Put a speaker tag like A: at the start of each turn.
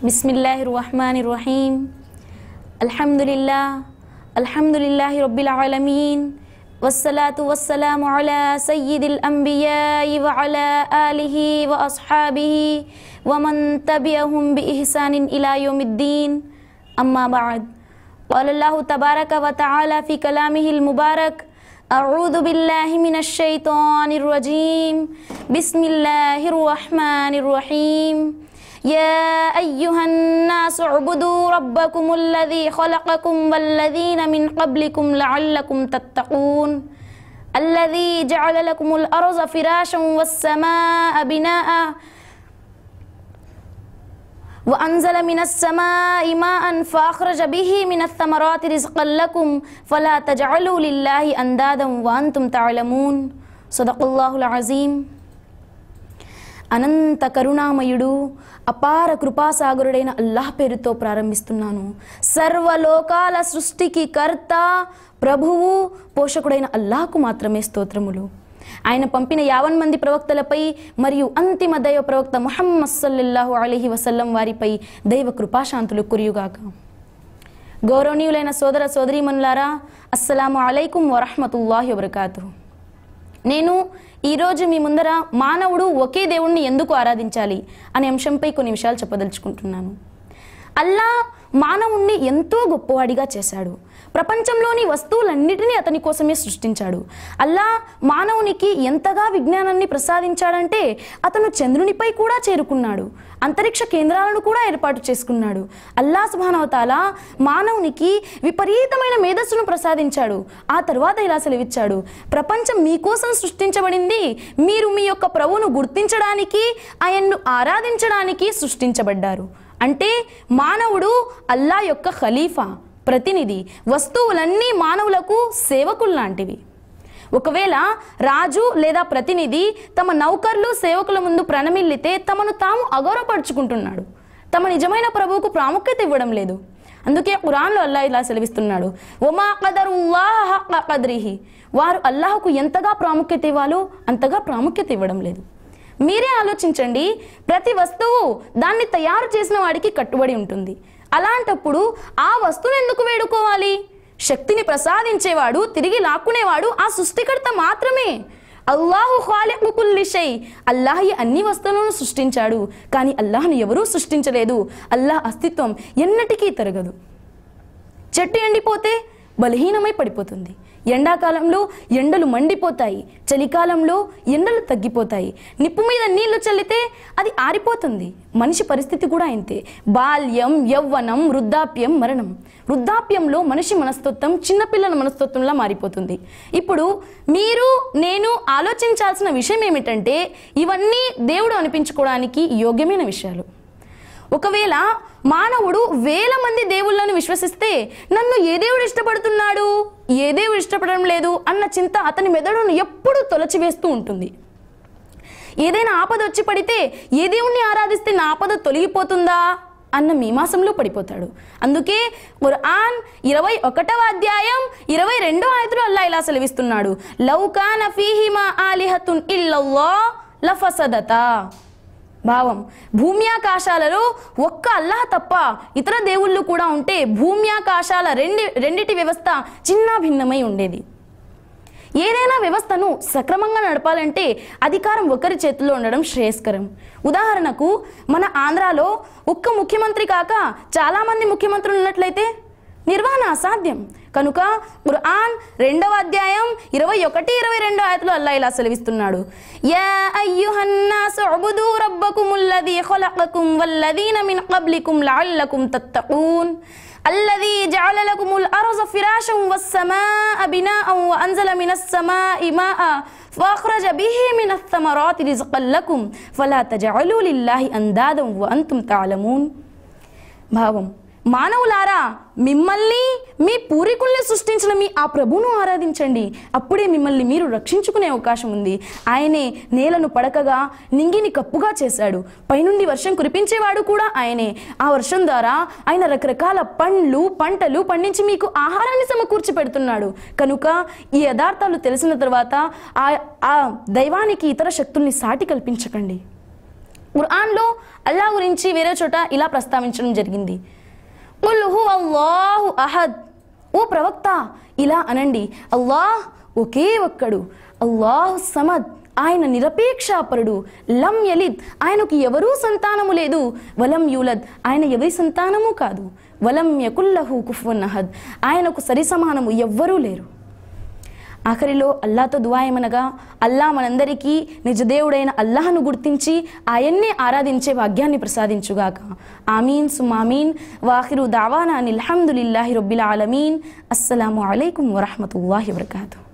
A: बिस्मिल्लाहिर्रहमानिर्रहीम अल्हम्दुलिल्लाहि रब्बिल आलमीन वस्सलातु वस्सलामु अला सय्यिदिल अंबियाइ व अला आलिहि व अस्हाबिहि व मन तबिअहुम बि इहसानिन इला यौमिद्दीन अम्मा बाद क़ालल्लाहु तबारक व तआला फ़ी कलामिहिल मुबारक अऊज़ु बिल्लाहि मिनश शैतानिर रजीम बिस्मिल्लाहिर्रहमानिर्रहीम या अय्युहन्नासु उअ्बुदू रब्बकुमुल्लज़ी ख़लक़कुम वल्लज़ीना मिन क़ब्लिकुम लअल्लकुम तत्तक़ून अल्लज़ी जअल लकुमुल अर्ज़ फ़िराशं वस्समाअ बिनाअ वअन्ज़ल मिनस समाइ माअन फ़अख़रज बिही मिनस समराति रिज़्क़न लकुम फ़ला तजअलू लिल्लाहि अंदादन व अंतुम तअलमून सदक़ल्लाहुल अज़ीम। అనంత కరుణామయుడు అపార కృపాసాగరుడైన అల్లాహ్ పేరుతో ప్రారంభిస్తున్నాను. సర్వలోకాల సృష్టికి కర్త, ప్రభువు, పోషకుడైన అల్లాహ్కు మాత్రమే స్తోత్రములు. ఆయన పంపిన 50 మంది ప్రవక్తలపై మరియు అంతిమ దైవ ప్రవక్త ముహమ్మద్ సల్లల్లాహు అలైహి వసల్లం వారిపై దైవ కృపాశాంతులు కురియుగాక. గౌరవనీయులైన సోదర సోదరీమణులారా, అస్సలాము అలైకుం వరహ్మతుల్లాహి వబరకాతుహు. నేను ఈరోజు మీ ముందర మానవుడు ఒకే దేవుణ్ణి ఎందుకు ఆరాధించాలి అనే అంశంపై కొన్ని విషయాలు చెప్పదలుచుకుంటున్నాను. అల్లాహ్ మానవుణ్ణి ఎంతో గొప్పవాడిగా చేశాడు. ప్రపంచంలోని వస్తువులన్నిటినీ అతని కోసమే సృష్టించాడు. అల్లాహ్ మానవునికి ఎంతగా విజ్ఞానాన్ని ప్రసాదించాడంటే అతను చంద్రునిపై కూడా చేరుకున్నాడు, అంతరిక్ష కేంద్రాలను కూడా ఏర్పాటు చేసుకున్నాడు. అల్లాహ్ సుబ్హానహు వ తఆలా మానవునికి విపరీతమైన మేధస్సును ప్రసాదించాడు. ఆ తర్వాత ఇలా సెలవిచ్చాడు, ప్రపంచం మీకోసం సృష్టించబడింది, మీరు మీ యొక్క ప్రభువును గుర్తించడానికి, ఆయన్ను ఆరాధించడానికి సృష్టించబడ్డారు. అంటే మానవుడు అల్లాహ్ యొక్క ఖలీఫా, ప్రతినిధి. వస్తువులన్నీ మానవులకు సేవకులు లాంటివి. ఒకవేళ రాజు లేదా ప్రతినిధి తమ నౌకర్లు సేవకుల ముందు ప్రణమిల్లితే తమను తాము అగౌరవపరుచుకుంటున్నాడు, తమ నిజమైన ప్రభువుకు ప్రాముఖ్యత ఇవ్వడం లేదు. అందుకే ఖురాన్లో అల్లాహ్ ఇలా సెలవిస్తున్నాడు, వమా ఖదరుల్లాహ హక్క ఖద్రిహి, వారు అల్లాహ్కు ఎంతగా ప్రాముఖ్యత ఇవ్వాలో అంతగా ప్రాముఖ్యత ఇవ్వడం లేదు. మీరే ఆలోచించండి, ప్రతి వస్తువు దాన్ని తయారు చేసిన వాడికి కట్టుబడి ఉంటుంది. అలాంటప్పుడు ఆ వస్తువును ఎందుకు వేడుకోవాలి? శక్తిని ప్రసాదించేవాడు, తిరిగి లాక్కునేవాడు ఆ సృష్టికర్త మాత్రమే. అల్లాహు ఖాలిఖు కుల్లి షై, అల్లాహ్ అన్ని వస్తువులను సృష్టించాడు, కానీ అల్లాహ్ను ఎవరూ సృష్టించలేదు. అల్లాహ్ అస్తిత్వం ఎన్నటికీ తరగదు. చెట్టు ఎండిపోతే బలహీనమై పడిపోతుంది. ఎండాకాలంలో ఎండలు మండిపోతాయి, చలికాలంలో ఎండలు తగ్గిపోతాయి. నిప్పు మీద నీళ్లు చల్లితే అది ఆరిపోతుంది. మనిషి పరిస్థితి కూడా ఇంతే. బాల్యం, యవ్వనం, వృద్ధాప్యం, మరణం. వృద్ధాప్యంలో మనిషి మనస్తత్వం చిన్నపిల్లల మనస్తత్వంలా మారిపోతుంది. ఇప్పుడు మీరు నేను ఆలోచించాల్సిన విషయం ఏమిటంటే, ఇవన్నీ దేవుడు అనిపించుకోవడానికి యోగ్యమైన విషయాలు. ఒకవేళ మానవుడు 1000 మంది దేవుళ్ళను విశ్వసిస్తే నన్ను ఏ దేవుడు ఇష్టపడుతున్నాడు, ఏ దేవుడు ఇష్టపడడం లేదు అన్న చింత అతని మెదడును ఎప్పుడూ తొలచివేస్తూ ఉంటుంది. ఏదైనా ఆపద వచ్చి పడితే ఏ దేవుణ్ణి ఆరాధిస్తే నా ఆపద తొలగిపోతుందా అన్న మీమాంసంలో పడిపోతాడు. అందుకే ఖురాన్ 21వ అధ్యాయం 22వ ఆయతులో అల్లాహ్ ఇలా సెలవిస్తున్నాడు, లౌ కాన ఫీహిమా ఆలిహతున్ ఇల్లల్లాహ్ లఫసదతా. భావం, భూమ్యాకాశాలలో ఒక్క అల్లాహ్ తప్ప ఇతర దేవుళ్ళు కూడా ఉంటే భూమ్యాకాశాల రెండిటి వ్యవస్థ చిన్న భిన్నమై ఉండేది. ఏదైనా వ్యవస్థను సక్రమంగా నడపాలంటే అధికారం ఒకరి చేతుల్లో ఉండడం శ్రేయస్కరం. ఉదాహరణకు మన ఆంధ్రాలో ఒక్క ముఖ్యమంత్రి కాక చాలామంది ముఖ్యమంత్రులు ఉన్నట్లయితే నిర్వహణ అసాధ్యం. కనుక ఖురాన్ 2వ అధ్యాయం 21-22 ఆయతులో అల్లాహ్ ఇలా సెలవిస్తున్నాడు, యా అయ్యుహన్నాసు ఉబుదూ రబ్బకుముల్లదీ ఖలఖకుం వల్లదీన మిన్ क़ब्लिकुम లఅల్లకుం తత్తఖూన్ అల్లదీ జఅల లకుముల్ అర్జ ఫిరాషం వస్సమాఅ బినాఅన్ వఅన్జల మినస్ సమాఇ మాఅ ఫఅఖ్రజ బిహి మినస్ సమరాతి రిజ్क़న్ లకుం ఫలా తజఅలూ లిల్లాహి అందాదన్ వఅంతుం తఅలమూన్. భావం, మానవులారా, మిమ్మల్ని మీ పూర్వీకుల్ని సృష్టించిన మీ ఆ ప్రభువును ఆరాధించండి. అప్పుడే మిమ్మల్ని మీరు రక్షించుకునే అవకాశం ఉంది. ఆయనే నేలను పడకగా నింగిని కప్పుగా చేశాడు. పైనుండి వర్షం కురిపించేవాడు కూడా ఆయనే. ఆ వర్షం ద్వారా ఆయన రకరకాల పండ్లు పంటలు పండించి మీకు ఆహారాన్ని సమకూర్చి పెడుతున్నాడు. కనుక ఈ యథార్థాలు తెలిసిన తర్వాత ఆ దైవానికి ఇతర శక్తుల్ని సాటి కల్పించకండి. ఖురాన్లో అల్లాహ్ గురించి వేరే చోట ఇలా ప్రస్తావించడం జరిగింది, ఖుల్ హువల్లాహు అహద్. ఓ ప్రవక్త ఇలా అనండి, అల్లాహ్ ఒకే ఒక్కడు, అల్లాహు సమద్ ఆయన నిరపేక్షాపరుడు, లం యలిద్ ఆయనకు ఎవరూ సంతానము లేదు, వలం యూలద్ ఆయన ఎవరి సంతానము కాదు, వలం యకుల్లహు కుఫువన్ అహద్ ఆయనకు సరి సమానము ఎవ్వరూ లేరు. ఆఖరిలో అల్లాహ్తో దుఆ ఏమనగా, అల్లాహ్ మనందరికీ నిజదేవుడైన అల్లాహ్ను గుర్తించి ఆయన్నే ఆరాధించే భాగ్యాన్ని ప్రసాదించుగాక. ఆమీన్ సుమామీన్. వాఖిరు దావానా అనిల్ హమ్దులిల్లాహి రబ్బిల్ ఆలమీన్. అస్సలాము అలైకుం వరహ్మతుల్లాహి వబరకాతుహు.